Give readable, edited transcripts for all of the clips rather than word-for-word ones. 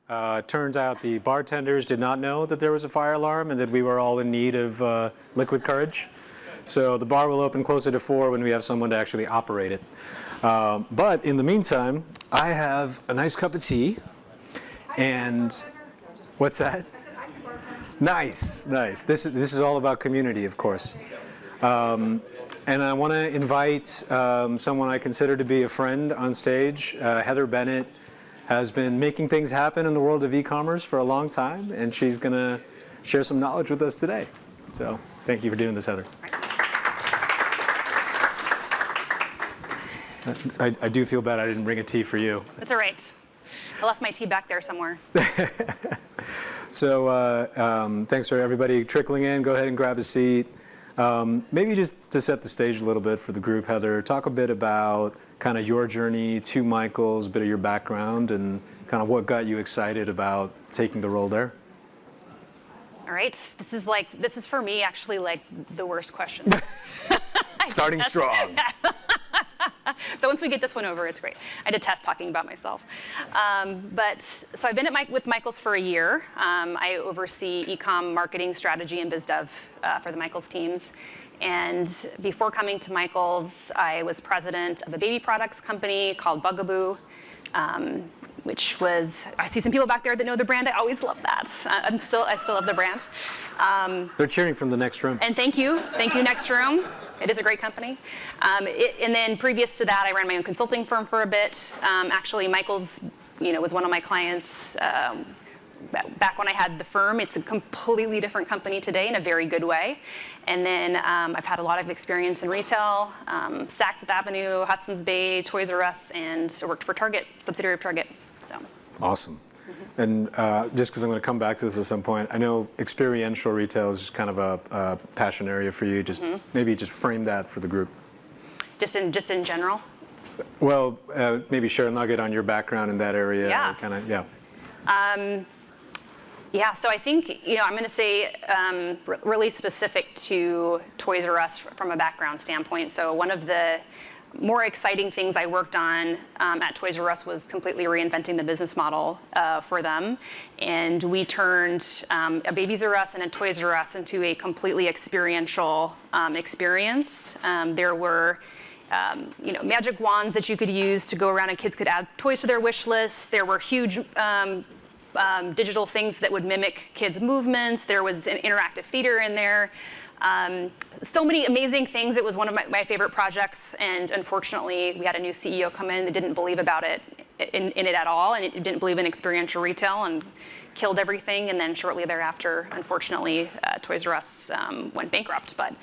Turns out the bartenders did not know that there was a fire alarm and that we were all in need of liquid courage. So the bar will open closer to 4 when we have someone to actually operate it. But in the meantime, I have a nice cup of tea. And what's that? Nice, nice. This is all about community, of course. And I want to invite someone I consider to be a friend on stage. Heather Bennett has been making things happen in the world of e-commerce for a long time, and she's going to share some knowledge with us today. So thank you for doing this, Heather. I do feel bad I didn't bring a tea for you. That's all right. I left my tea back there somewhere. So thanks for everybody trickling in. Go ahead and grab a seat. Maybe just to set the stage a little bit for the group, Heather, talk a bit about kind of your journey to Michaels, a bit of your background, and kind of what got you excited about taking the role there. All right. This is for me actually like the worst question. Starting strong. So once we get this one over, it's great. I detest talking about myself. So I've been with Michaels for a year. I oversee e-com marketing strategy and biz dev for the Michaels teams. And before coming to Michaels, I was president of a baby products company called Bugaboo, which was, I see some people back there that know the brand. I always love that. I still love the brand. They're cheering from the next room. And thank you, next room. It is a great company. And then previous to that, I ran my own consulting firm for a bit. Actually, Michaels, was one of my clients back when I had the firm. It's a completely different company today in a very good way. And then I've had a lot of experience in retail, Saks Fifth Avenue, Hudson's Bay, Toys R Us, and I worked for Target, subsidiary of Target. So. Awesome. And just because I'm going to come back to this at some point, I know experiential retail is just kind of a passion area for you. Just maybe just frame that for the group. Just in general? Well, maybe share a nugget on your background in that area. Yeah. Kind of, yeah. Yeah, so I think, I'm going to say really specific to Toys R Us from a background standpoint. So one of the more exciting things I worked on at Toys R Us was completely reinventing the business model for them. And we turned a Babies R Us and a Toys R Us into a completely experiential experience. There were magic wands that you could use to go around and kids could add toys to their wish list. There were huge digital things that would mimic kids' movements. There was an interactive theater in there. So many amazing things. It was one of my favorite projects, and unfortunately, we had a new CEO come in that didn't believe about it in it at all, and it didn't believe in experiential retail and killed everything. And then shortly thereafter, unfortunately, Toys R Us went bankrupt. But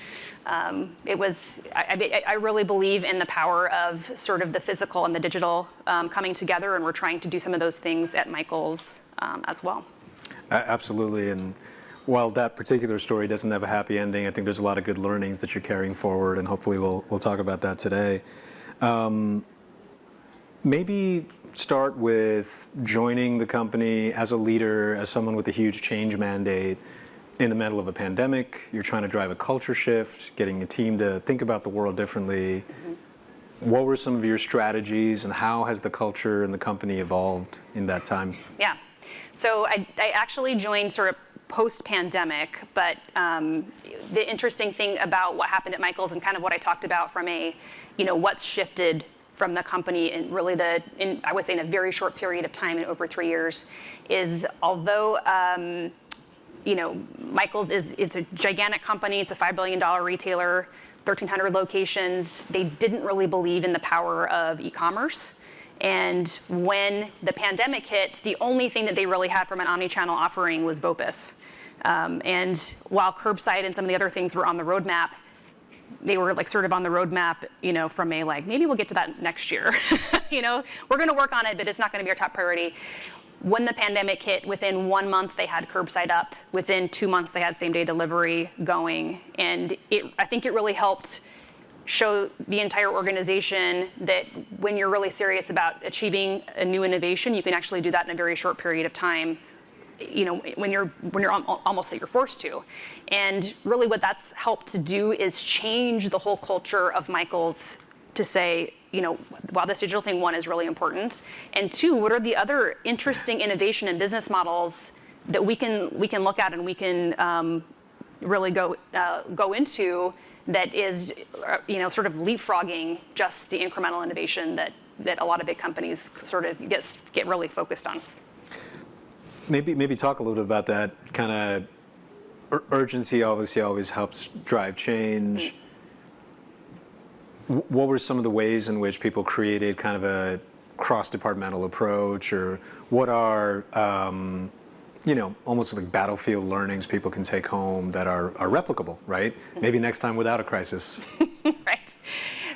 it was I really believe in the power of sort of the physical and the digital coming together, and we're trying to do some of those things at Michaels as well. Absolutely. And while that particular story doesn't have a happy ending, I think there's a lot of good learnings that you're carrying forward, and hopefully we'll talk about that today. Maybe start with joining the company as a leader, as someone with a huge change mandate in the middle of a pandemic. You're trying to drive a culture shift, getting a team to think about the world differently. What were some of your strategies, and how has the culture in the company evolved in that time? Yeah, so I actually joined sort of post-pandemic, but the interesting thing about what happened at Michaels and kind of what I talked about from what's shifted from the company in really I would say in a very short period of time, in over 3 years, is although Michaels it's a gigantic company, it's a $5 billion retailer, 1,300 locations. They didn't really believe in the power of e-commerce. And when the pandemic hit, the only thing that they really had from an omnichannel offering was BOPIS. And while curbside and some of the other things were on the roadmap, they were sort of on the roadmap, from maybe we'll get to that next year. We're going to work on it, but it's not going to be our top priority. When the pandemic hit, within 1 month they had curbside up. Within 2 months they had same-day delivery going, and I think it really helped show the entire organization that when you're really serious about achieving a new innovation, you can actually do that in a very short period of time, when you're almost at your forced to. And really what that's helped to do is change the whole culture of Michaels to say, while this digital thing, one, is really important, and two, what are the other interesting innovation and business models that we can look at and we can really go into that is, sort of leapfrogging just the incremental innovation that a lot of big companies sort of get really focused on. Maybe talk a little bit about that kind of urgency. Obviously, always helps drive change. What were some of the ways in which people created kind of a cross-departmental approach, or what are almost like battlefield learnings people can take home that are replicable, right? Maybe next time without a crisis. Right.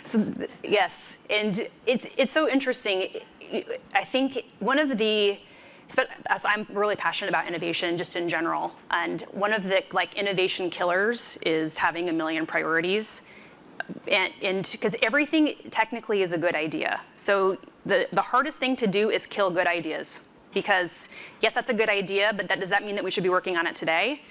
So yes, and it's so interesting. I think one of the, as I'm really passionate about innovation just in general, and one of the innovation killers is having a million priorities, and because everything technically is a good idea. So the hardest thing to do is kill good ideas. Because yes, that's a good idea, but does that mean that we should be working on it today?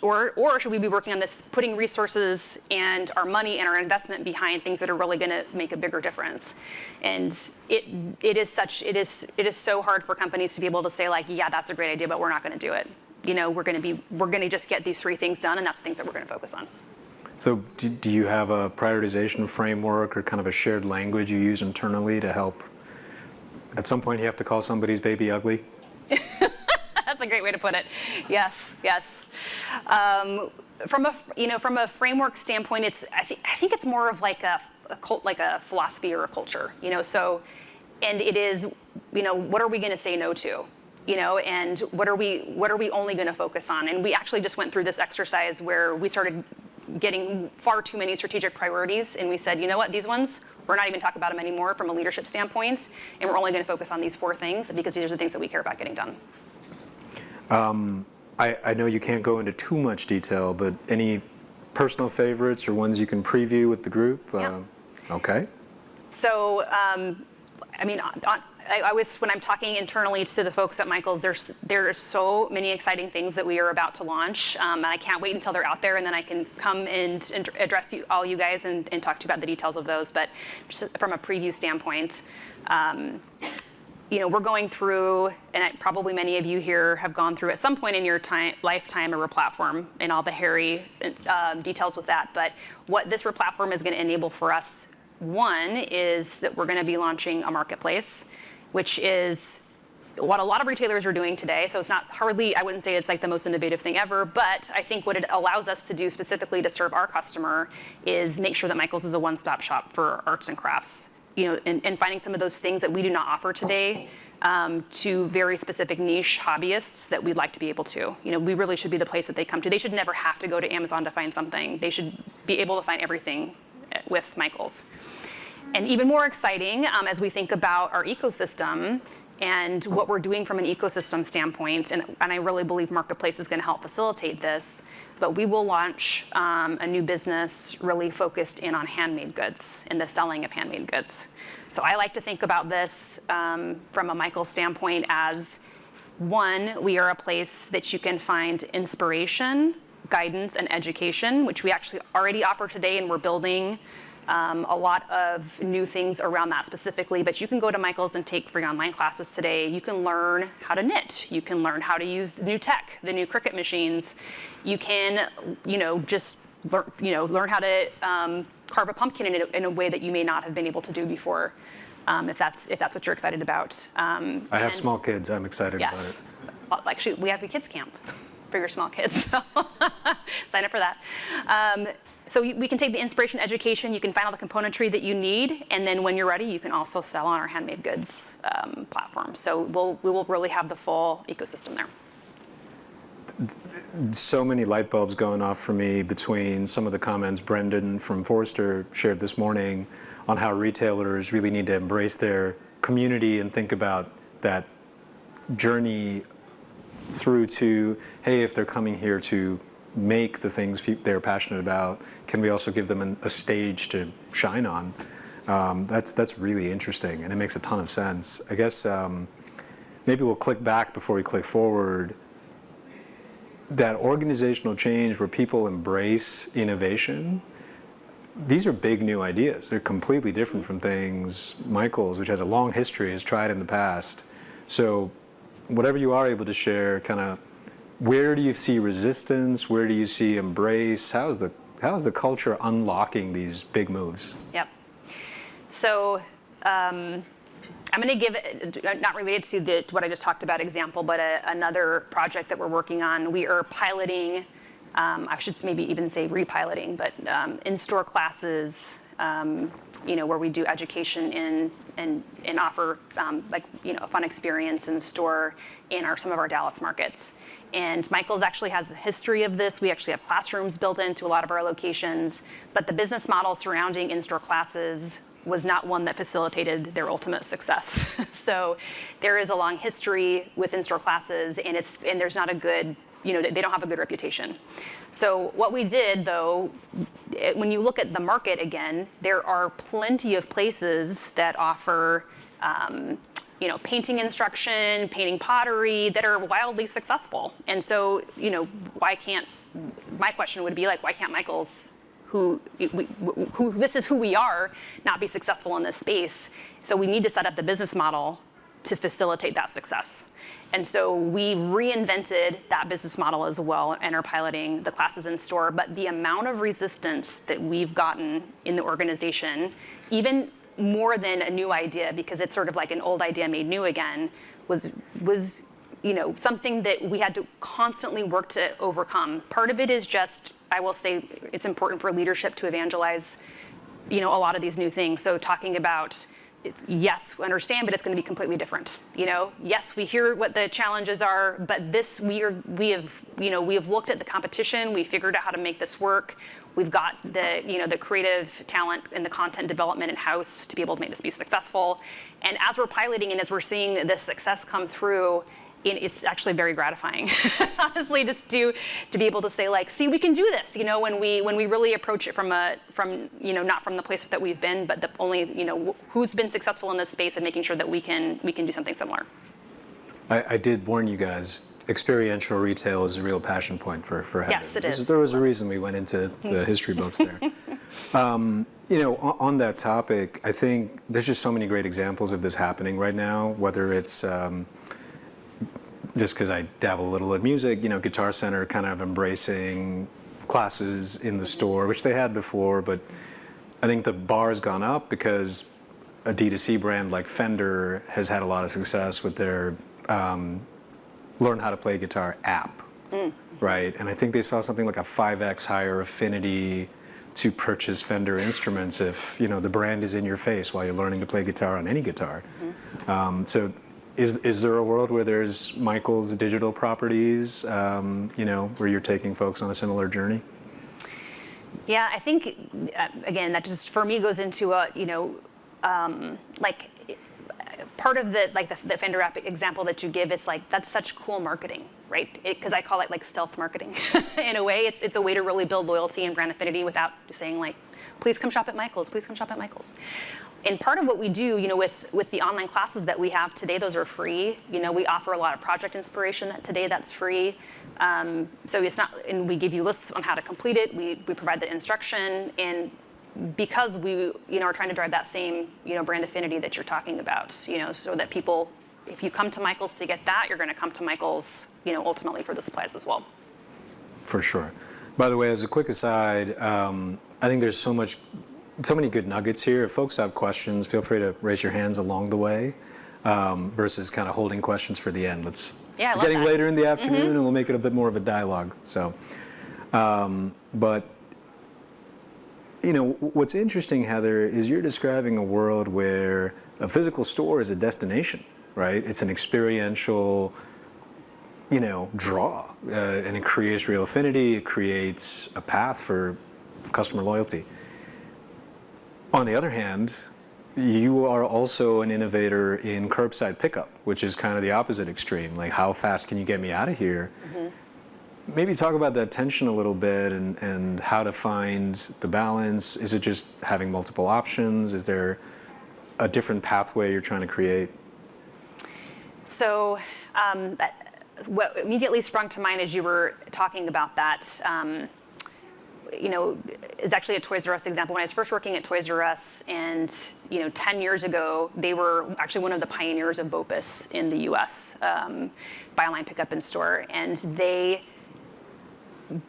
Or should we be working on this, putting resources and our money and our investment behind things that are really going to make a bigger difference? And it is so hard for companies to be able to say yeah, that's a great idea, but we're not going to do it. We're going to just get these 3 things done, and that's the things that we're going to focus on. So do you have a prioritization framework or kind of a shared language you use internally to help? At some point, you have to call somebody's baby ugly? That's a great way to put it. Yes. From a framework standpoint, I think it's more of like a philosophy or a culture. So, and it is, what are we going to say no to? And what are we only going to focus on? And we actually just went through this exercise where we started getting far too many strategic priorities, and we said, you know what, these ones, we're not even talking about them anymore from a leadership standpoint, and we're only going to focus on these 4 things because these are the things that we care about getting done. I know you can't go into too much detail, but any personal favorites or ones you can preview with the group? Yeah. Okay. So, I always, when I'm talking internally to the folks at Michaels, there are so many exciting things that we are about to launch, and I can't wait until they're out there, and then I can come and address all you guys and talk to you about the details of those. But just from a preview standpoint, we're going through, and probably many of you here have gone through at some point in your lifetime a replatform and all the hairy details with that. But what this replatform is going to enable for us, one, is that we're going to be launching a marketplace, which is what a lot of retailers are doing today. So it's not hardly, I wouldn't say it's the most innovative thing ever, but I think what it allows us to do specifically to serve our customer is make sure that Michaels is a one-stop shop for arts and crafts, and finding some of those things that we do not offer today to very specific niche hobbyists that we'd like to be able to. We really should be the place that they come to. They should never have to go to Amazon to find something. They should be able to find everything with Michaels. And even more exciting, as we think about our ecosystem and what we're doing from an ecosystem standpoint, and I really believe Marketplace is going to help facilitate this, but we will launch a new business really focused in on handmade goods and the selling of handmade goods. So I like to think about this from a Michaels standpoint as, one, we are a place that you can find inspiration, guidance, and education, which we actually already offer today, and we're building a lot of new things around that specifically. But you can go to Michaels and take free online classes today. You can learn how to knit. You can learn how to use the new tech, the new Cricut machines. You can, just learn how to carve a pumpkin in a way that you may not have been able to do before, if that's what you're excited about. I have small kids. I'm excited about it. Well, actually, we have a kids camp for your small kids, so sign up for that. So we can take the inspiration, education, you can find all the componentry that you need, and then when you're ready, you can also sell on our handmade goods platform. So we will really have the full ecosystem there. So many light bulbs going off for me between some of the comments Brendan from Forrester shared this morning on how retailers really need to embrace their community and think about that journey through to, hey, if they're coming here to make the things they're passionate about, can we also give them a stage to shine on? That's really interesting, and it makes a ton of sense. I guess maybe we'll click back before we click forward. That organizational change where people embrace innovation, these are big new ideas. They're completely different from things Michael's, which has a long history, has tried in the past. So whatever you are able to share, kind of where do you see resistance? Where do you see embrace? How is the culture unlocking these big moves? Yep. So I'm going to give, not related to what I just talked about example, but another project that we're working on. We are piloting, I should maybe even say repiloting, but in-store classes, where we do education and offer a fun experience in store in some of our Dallas markets. And Michael's actually has a history of this. We actually have classrooms built into a lot of our locations, but the business model surrounding in-store classes was not one that facilitated their ultimate success. So there is a long history with in-store classes, and there's not a good, they don't have a good reputation. So what we did, though, when you look at the market again, there are plenty of places that offer painting instruction, painting pottery that are wildly successful. And so, my question would be why can't Michael's, who this is who we are, not be successful in this space? So we need to set up the business model to facilitate that success. And so we reinvented that business model as well and are piloting the classes in store. But the amount of resistance that we've gotten in the organization, even more than a new idea, because it's sort of like an old idea made new again, was something that we had to constantly work to overcome. Part of it is just, I will say, it's important for leadership to evangelize, a lot of these new things. So talking about, yes, we understand, but it's going to be completely different. Yes, we hear what the challenges are, but this we have looked at the competition. We figured out how to make this work. We've got the creative talent and the content development in-house to be able to make this be successful. And as we're piloting and as we're seeing this success come through, it's actually very gratifying, honestly, just to be able to say see, we can do this. When we really approach it from not from the place that we've been, but who's been successful in this space and making sure that we can do something similar. I did warn you guys. Experiential retail is a real passion point for Heather. Yes, it is. There was a reason we went into the history books there. On that topic, I think there's just so many great examples of this happening right now, whether it's just because I dabble a little in music, Guitar Center kind of embracing classes in the store, which they had before, but I think the bar has gone up because a D2C brand like Fender has had a lot of success with their Learn How to Play Guitar app, right? And I think they saw something like a 5x higher affinity to purchase Fender instruments if, the brand is in your face while you're learning to play guitar on any guitar. So is there a world where there's Michael's digital properties, where you're taking folks on a similar journey? Yeah, I think, again, that just for me goes into part of the Fender app example that you give is that's such cool marketing, right? Because I call it stealth marketing. In a way, it's a way to really build loyalty and brand affinity without saying please come shop at Michael's, please come shop at Michael's. And part of what we do, with the online classes that we have today, those are free. We offer a lot of project inspiration today that's free. So it's not, and we give you lists on how to complete it. We provide the instruction, and because we are trying to drive that same brand affinity that you're talking about, so that people, if you come to Michael's to get that, you're going to come to Michael's ultimately for the supplies as well. For sure. By the way, as a quick aside, I think there's so many good nuggets here. If folks have questions, feel free to raise your hands along the way, versus kind of holding questions for the end. Yeah, I love getting that. later in the afternoon, and we'll make it a bit more of a dialogue. So, but what's interesting, Heather, is you're describing a world where a physical store is a destination, right? It's an experiential, draw, and it creates real affinity. It creates a path for customer loyalty. On the other hand, you are also an innovator in curbside pickup, which is kind of the opposite extreme. How fast can you get me out of here? Maybe talk about that tension a little bit and how to find the balance. Is it just having multiple options? Is there a different pathway you're trying to create? So what immediately sprung to mind as you were talking about that, is actually a Toys R Us example. When I was first working at Toys R Us, and 10 years ago, they were actually one of the pioneers of BOPUS in the U.S. Buy online, pick up in store, and they,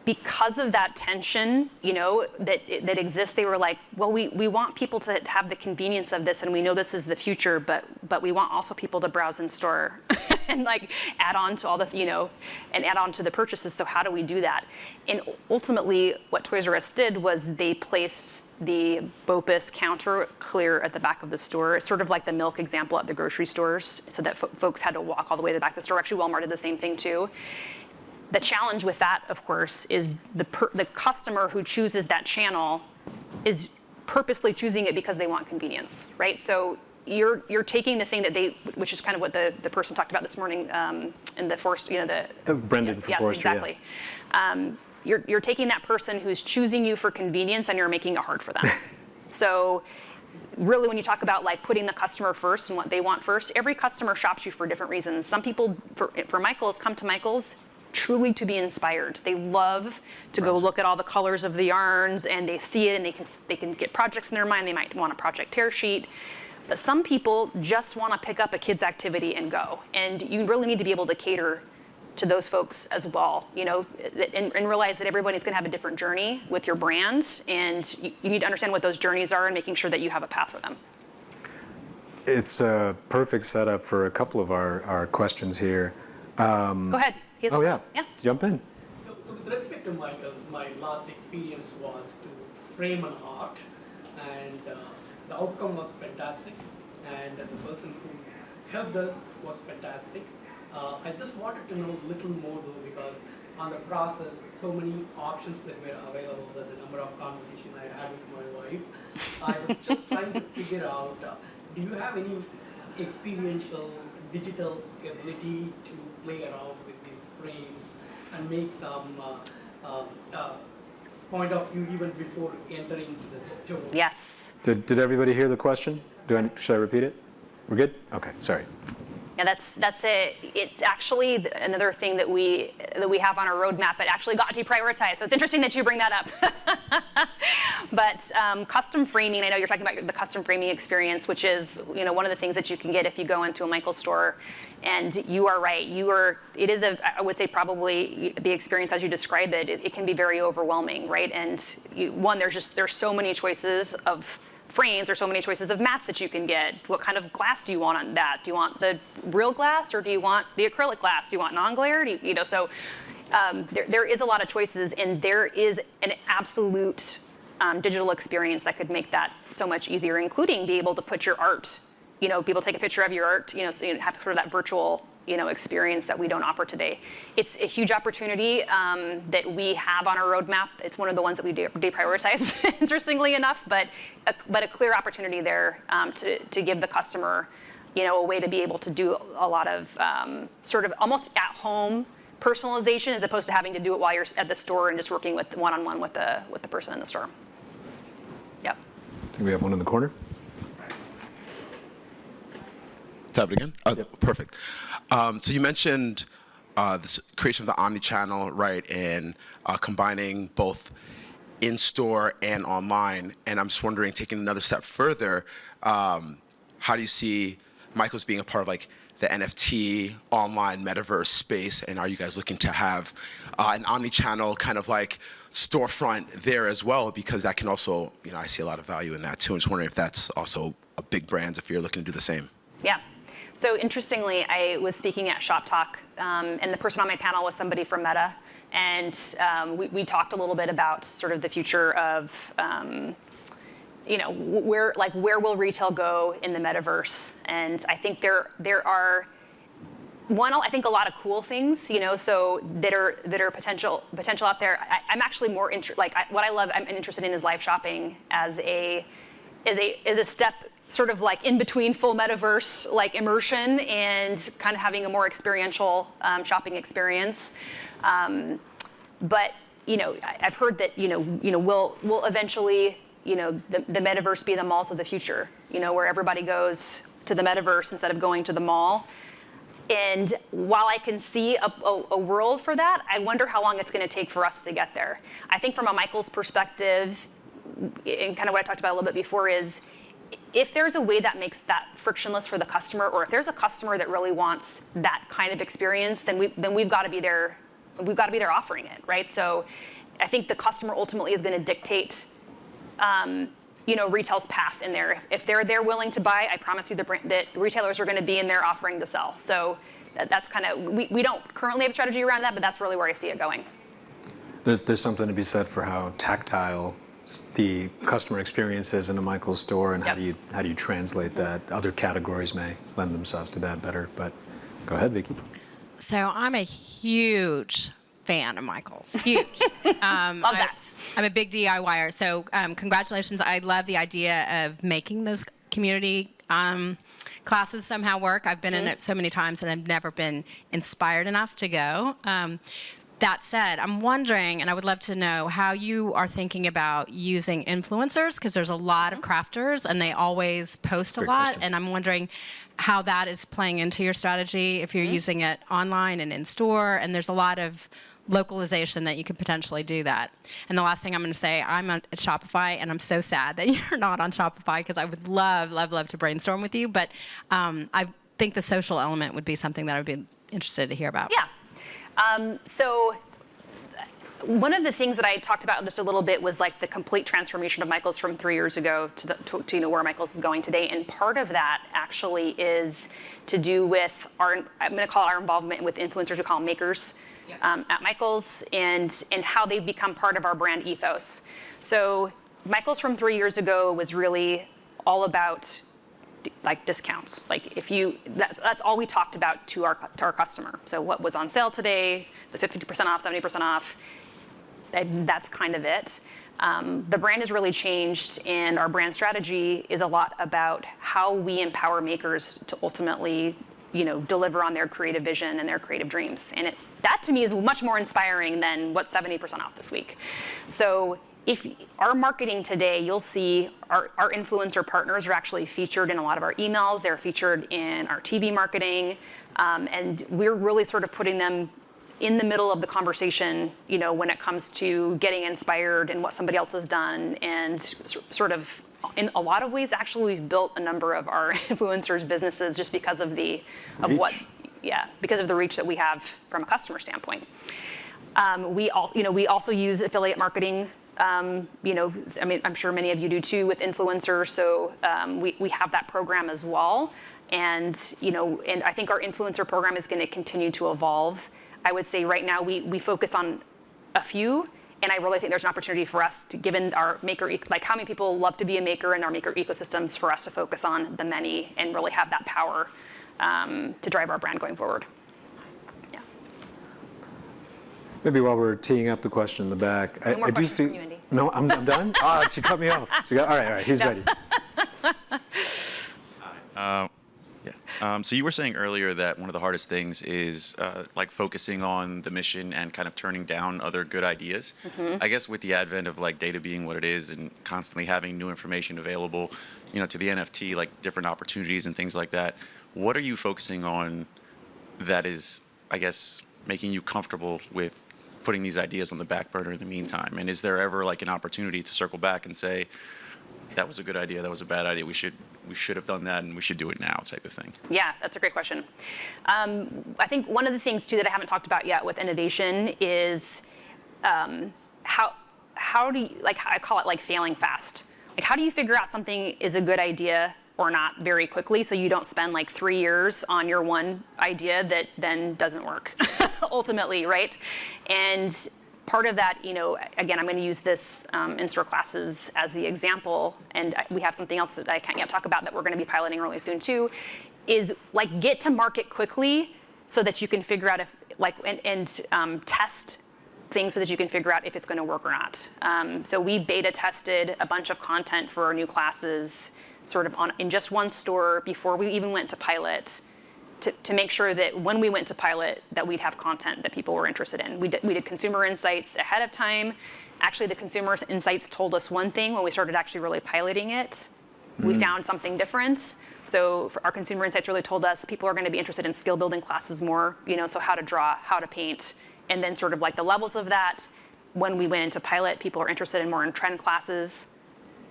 because of that tension, that exists, they were like, well, we want people to have the convenience of this, and we know this is the future, but we want also people to browse in store and like add on to all the, and add on to the purchases. So how do we do that? And ultimately, what Toys R Us did was they placed the BOPUS counter clear at the back of the store. It's sort of like the milk example at the grocery stores, so that folks had to walk all the way to the back of the store. Actually, Walmart did the same thing too. The challenge with that, of course, is the customer who chooses that channel is purposely choosing it because they want convenience, right? So you're taking the thing that which is kind of what the person talked about this morning in the force, Brendan from Forrester, exactly. Yeah. You're taking that person who's choosing you for convenience and you're making it hard for them. So really, when you talk about like putting the customer first and what they want first, every customer shops you for different reasons. Some people, for Michaels, come to Michaels truly to be inspired. They love to go look at all the colors of the yarns, and they see it, and they can get projects in their mind. They might want a project tear sheet. But some people just want to pick up a kid's activity and go. And you really need to be able to cater to those folks as well, and realize that everybody's going to have a different journey with your brand, and you need to understand what those journeys are and making sure that you have a path for them. It's a perfect setup for a couple of our questions here. Go ahead. Oh, yeah. Jump in. So with respect to Michael's, my last experience was to frame an art, and the outcome was fantastic, and the person who helped us was fantastic. I just wanted to know a little more though, because on the process, so many options that were available, that the number of conversations I had with my wife, I was just trying to figure out, do you have any experiential digital ability to play around with these frames and make some point of view even before entering the store? Yes. Did everybody hear the question? Should I repeat it? We're good? Okay, sorry. Yeah, that's it. It's actually another thing that we have on our roadmap, but actually got deprioritized. So it's interesting that you bring that up. But custom framing, I know you're talking about the custom framing experience, which is one of the things that you can get if you go into a Michaels store. And you are right. It is I would say probably the experience as you describe it. It can be very overwhelming, right? And there's so many choices of frames, or so many choices of mats that you can get. What kind of glass do you want on that? Do you want the real glass, or do you want the acrylic glass? Do you want non-glare? So there is a lot of choices, and there is an absolute digital experience that could make that so much easier, including be able to put your art, be able to take a picture of your art, so you have sort of that virtual experience that we don't offer today. It's a huge opportunity that we have on our roadmap. It's one of the ones that we deprioritize, interestingly enough, but a clear opportunity there to give the customer, a way to be able to do a lot of sort of almost at-home personalization, as opposed to having to do it while you're at the store and just working with one-on-one with the person in the store. Yep. I think we have one in the corner. Tap it again? Oh, yep. Perfect. So you mentioned this creation of the omnichannel, right, and combining both in-store and online. And I'm just wondering, taking another step further, how do you see Michaels being a part of like the NFT online metaverse space? And are you guys looking to have an omnichannel kind of like storefront there as well? Because that can also, I see a lot of value in that too. I'm just wondering if that's also a big brand, if you're looking to do the same. Yeah. So interestingly, I was speaking at Shop Talk, and the person on my panel was somebody from Meta, and we talked a little bit about sort of the future of, where will retail go in the metaverse? And I think there are I think a lot of cool things, so that are potential out there. I'm actually more what I love. I'm interested in is live shopping as a step, sort of like in between full metaverse like immersion and kind of having a more experiential shopping experience. But I've heard that will eventually the metaverse be the malls of the future, where everybody goes to the metaverse instead of going to the mall. And while I can see a world for that, I wonder how long it's going to take for us to get there. I think from a Michael's perspective, and kind of what I talked about a little bit before, is if there's a way that makes that frictionless for the customer, or if there's a customer that really wants that kind of experience, then we've got to be there. We've got to be there offering it, right? So I think the customer ultimately is going to dictate retail's path in there. If they're willing to buy, I promise you that retailers are going to be in there offering to sell. So that's kind of, we don't currently have a strategy around that, but that's really where I see it going. There's something to be said for how tactile the customer experience is in a Michael's store, and how do you translate that? Other categories may lend themselves to that better, but go ahead, Vicki. So I'm a huge fan of Michael's. Huge. Love that. I'm a big DIYer, so congratulations. I love the idea of making those community classes somehow work. I've been in it so many times, and I've never been inspired enough to go. That said, I'm wondering, and I would love to know how you are thinking about using influencers, because there's a lot of crafters, and they always post a lot, question. and I'm wondering how that is playing into your strategy, if you're using it online and in store, and there's a lot of localization that you could potentially do that. And the last thing I'm going to say, I'm at Shopify, and I'm so sad that you're not on Shopify, because I would love, love, love to brainstorm with you, but I think the social element would be something that I would be interested to hear about. Yeah. So one of the things that I talked about just a little bit was like the complete transformation of Michael's from 3 years ago to where Michael's is going today. And part of that actually is to do with I'm going to call it our involvement with influencers. We call them makers at Michael's, and how they've become part of our brand ethos. So Michael's from 3 years ago was really all about like discounts. Like that's all we talked about to our customer. So what was on sale today? Is it 50% off, 70% off? That's kind of it. The brand has really changed, and our brand strategy is a lot about how we empower makers to ultimately, deliver on their creative vision and their creative dreams. And that to me is much more inspiring than what's 70% off this week. So if our marketing today, you'll see our influencer partners are actually featured in a lot of our emails. They're featured in our TV marketing, and we're really sort of putting them in the middle of the conversation, when it comes to getting inspired in what somebody else has done, and sort of, in a lot of ways, actually, we've built a number of our influencers' businesses just because of because of the reach that we have from a customer standpoint. We also use affiliate marketing. I'm sure many of you do too with influencers. So we have that program as well, and I think our influencer program is going to continue to evolve. I would say right now we focus on a few, and I really think there's an opportunity for us to, given our maker, like how many people love to be a maker in our maker ecosystems, for us to focus on the many and really have that power to drive our brand going forward. Yeah. Maybe while we're teeing up the question in the back, No more I do questions from feel. you, Andy. No, I'm done. She cut me off. All right, he's ready. So you were saying earlier that one of the hardest things is like focusing on the mission and kind of turning down other good ideas. I guess with the advent of like data being what it is and constantly having new information available, to the NFT, like different opportunities and things like that, what are you focusing on that is, I guess, making you comfortable with putting these ideas on the back burner in the meantime? And is there ever like an opportunity to circle back and say, that was a good idea, that was a bad idea, we should have done that, and we should do it now, type of thing? Yeah, that's a great question. I think one of the things too that I haven't talked about yet with innovation is how do you, like, I call it like failing fast. Like, how do you figure out something is a good idea or not very quickly, so you don't spend like 3 years on your one idea that then doesn't work ultimately, right? And part of that, again, I'm going to use this in-store classes as the example, and we have something else that I can't yet talk about that we're going to be piloting really soon too, is like get to market quickly so that you can figure out if, like, and test things so that you can figure out if it's going to work or not. So we beta tested a bunch of content for our new classes sort of in just one store before we even went to pilot, to make sure that when we went to pilot that we'd have content that people were interested in. We did consumer insights ahead of time. Actually, the consumer insights told us one thing when we started actually really piloting it. We found something different. So for our consumer insights really told us people are going to be interested in skill building classes more, so how to draw, how to paint, and then sort of like the levels of that. When we went into pilot, people are interested in more in trend classes,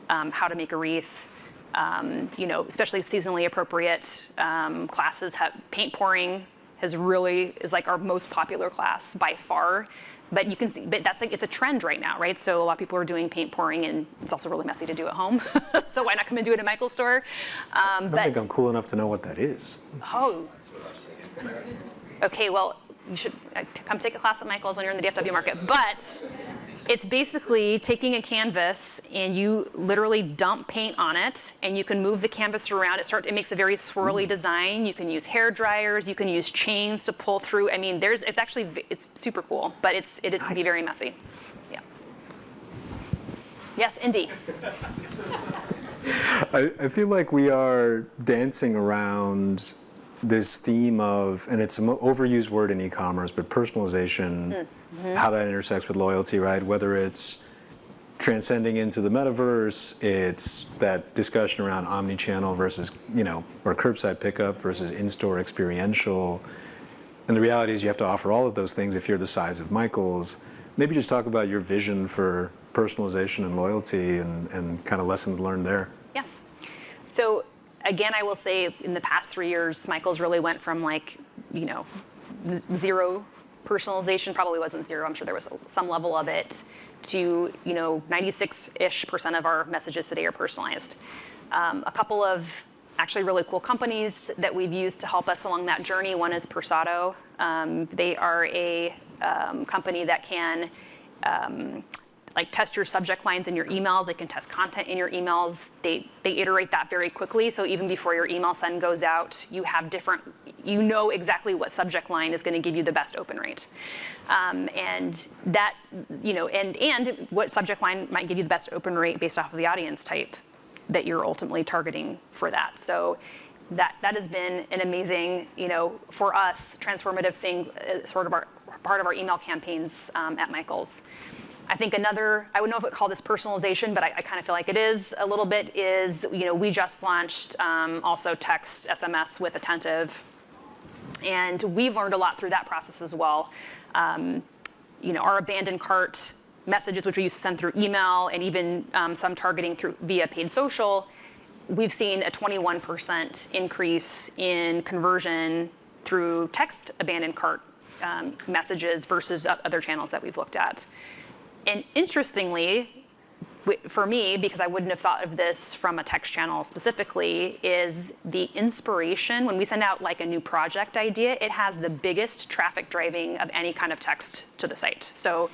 how to make a wreath, especially seasonally appropriate classes. Paint pouring is like our most popular class by far. But you can see, it's a trend right now, right? So a lot of people are doing paint pouring, and it's also really messy to do at home. So why not come and do it at Michael's store? I don't think I'm cool enough to know what that is. Oh. Okay, well, you should come take a class at Michael's when you're in the DFW market. But it's basically taking a canvas and you literally dump paint on it, and you can move the canvas around. It makes a very swirly design. You can use hair dryers. You can use chains to pull through. I mean, it's super cool, but it can be very messy. Yeah. Yes, Indy. I feel like we are dancing around this theme of, and it's an overused word in e-commerce, but personalization, how that intersects with loyalty, right? Whether it's transcending into the metaverse, it's that discussion around omnichannel versus, or curbside pickup versus in-store experiential. And the reality is you have to offer all of those things if you're the size of Michael's. Maybe just talk about your vision for personalization and loyalty and kind of lessons learned there. Yeah. So again, I will say in the past 3 years, Michael's really went from zero personalization, probably wasn't zero, I'm sure there was some level of it, to 96-ish% of our messages today are personalized. A couple of actually really cool companies that we've used to help us along that journey. One is Persado. They are a company that can test your subject lines in your emails. They can test content in your emails. They iterate that very quickly. So even before your email send goes out, you know exactly what subject line is going to give you the best open rate. And that, and what subject line might give you the best open rate based off of the audience type that you're ultimately targeting for that. So that has been an amazing, for us, transformative thing, sort of part of our email campaigns at Michael's. I think another, I wouldn't know if it called this personalization, but I kind of feel like it is a little bit, is, we just launched also text SMS with Attentive. And we've learned a lot through that process as well. Our abandoned cart messages, which we used to send through email and even some targeting via paid social, we've seen a 21% increase in conversion through text abandoned cart messages versus other channels that we've looked at. And interestingly, for me, because I wouldn't have thought of this from a text channel specifically, is the inspiration. When we send out a new project idea, it has the biggest traffic driving of any kind of text to the site. So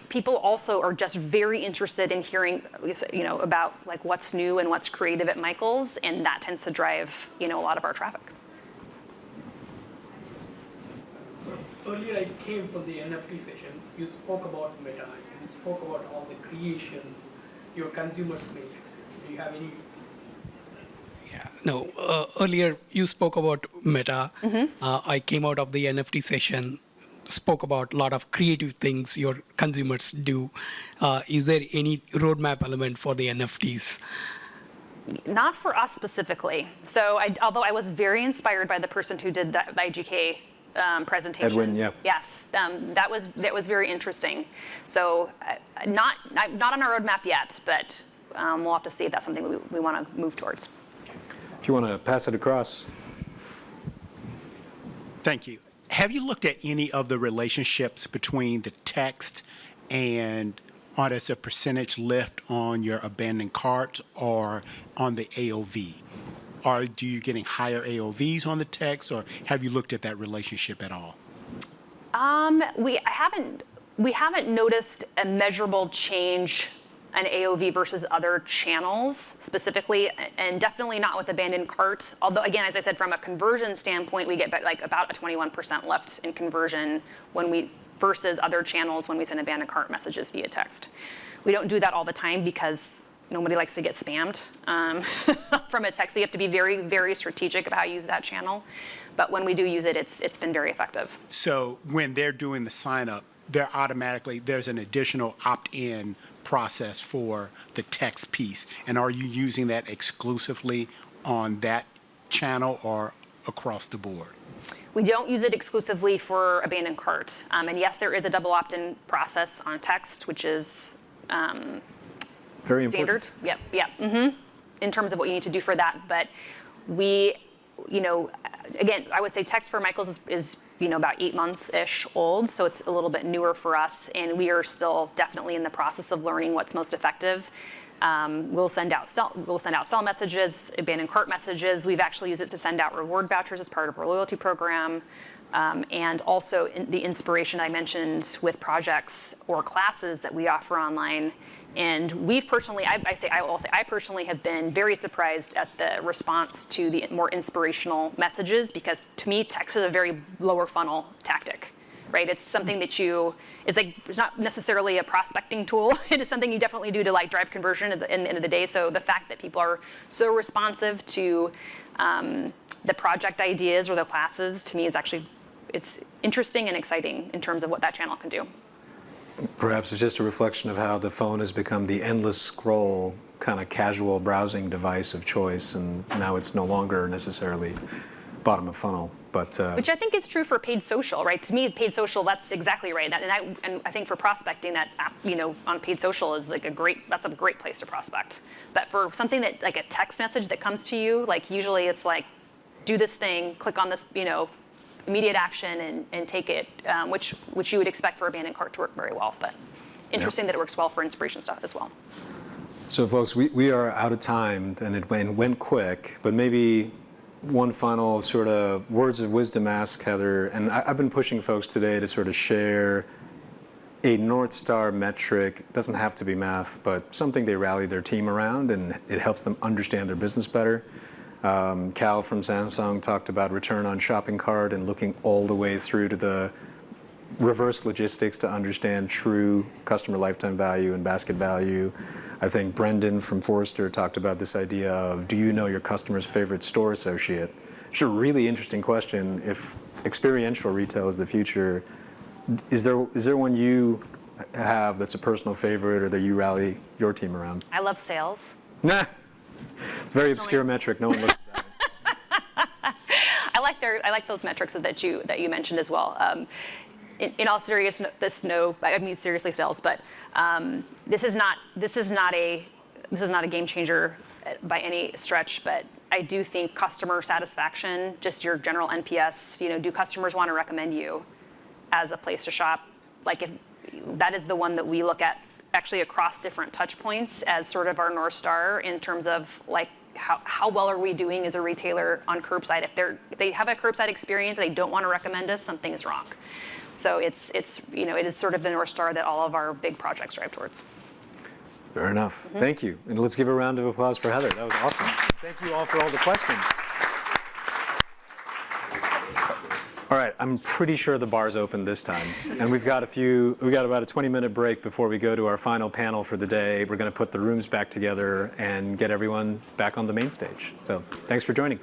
people also are just very interested in hearing, about what's new and what's creative at Michael's, and that tends to drive, a lot of our traffic. Earlier I came for the NFT session. You spoke about Meta. You spoke about all the creations your consumers make. Do you have any? Yeah. No. Earlier you spoke about Meta. I came out of the NFT session, spoke about a lot of creative things your consumers do. Is there any roadmap element for the NFTs? Not for us specifically. So although I was very inspired by the person who did the IGK presentation. Edwin, yeah. Yes, that was very interesting. So not on our roadmap yet, but we'll have to see if that's something we want to move towards. If you want to pass it across. Thank you. Have you looked at any of the relationships between the text and as a percentage lift on your abandoned carts or on the AOV? Are you getting higher AOVs on the text, or have you looked at that relationship at all? We haven't noticed a measurable change in AOV versus other channels specifically, and definitely not with abandoned carts. Although again, as I said, from a conversion standpoint, we get about a 21% lift in conversion versus other channels when we send abandoned cart messages via text. We don't do that all the time because nobody likes to get spammed from a text. So you have to be very, very strategic about how you use that channel. But when we do use it, it's been very effective. So when they're doing the sign up, there's an additional opt-in process for the text piece. And are you using that exclusively on that channel or across the board? We don't use it exclusively for abandoned cart. And yes, there is a double opt-in process on text, which is Very standard. important. Yep. In terms of what you need to do for that. But we, again, I would say text for Michaels is about 8 months-ish old, so it's a little bit newer for us, and we are still definitely in the process of learning what's most effective. We'll send out sell messages, abandoned cart messages. We've actually used it to send out reward vouchers as part of our loyalty program, and also the inspiration I mentioned with projects or classes that we offer online. And we've personally, I will say, I personally have been very surprised at the response to the more inspirational messages, because to me, text is a very lower funnel tactic, right? It's something that it's not necessarily a prospecting tool. It is something you definitely do to drive conversion at the end of the day. So the fact that people are so responsive to the project ideas or the classes, to me, is actually, it's interesting and exciting in terms of what that channel can do. Perhaps it's just a reflection of how the phone has become the endless scroll kind of casual browsing device of choice, and now it's no longer necessarily bottom of funnel. But which I think is true for paid social, right? To me, paid social, that's exactly right. And I think for prospecting, that on paid social is that's a great place to prospect. But for something that like a text message that comes to you, usually it's do this thing, click on this, immediate action and take it, which you would expect for abandoned cart to work very well. But interesting that it works well for inspiration stuff as well. So folks, we are out of time, and it went quick, but maybe one final sort of words of wisdom ask, Heather, and I've been pushing folks today to sort of share a North Star metric. It doesn't have to be math, but something they rally their team around, and it helps them understand their business better. Cal from Samsung talked about return on shopping cart and looking all the way through to the reverse logistics to understand true customer lifetime value and basket value. I think Brendan from Forrester talked about this idea of, do you know your customer's favorite store associate? It's a really interesting question. If experiential retail is the future, is there one you have that's a personal favorite or that you rally your team around? I love sales. Nah. Very obscure metric. No one looks at that. I like those metrics that you mentioned as well. In all seriousness, no, I mean seriously, sales, but this is not a game changer by any stretch. But I do think customer satisfaction, just your general NPS, do customers want to recommend you as a place to shop? That is the one that we look at actually across different touch points as sort of our North Star in terms of how well are we doing as a retailer on curbside. If they have a curbside experience and they don't want to recommend us, something is wrong. So it is sort of the North Star that all of our big projects drive towards. Fair enough. Thank you. And let's give a round of applause for Heather. That was awesome. Thank you all for all the questions. All right, I'm pretty sure the bar's open this time. And we've got about a 20-minute break before we go to our final panel for the day. We're going to put the rooms back together and get everyone back on the main stage. So thanks for joining.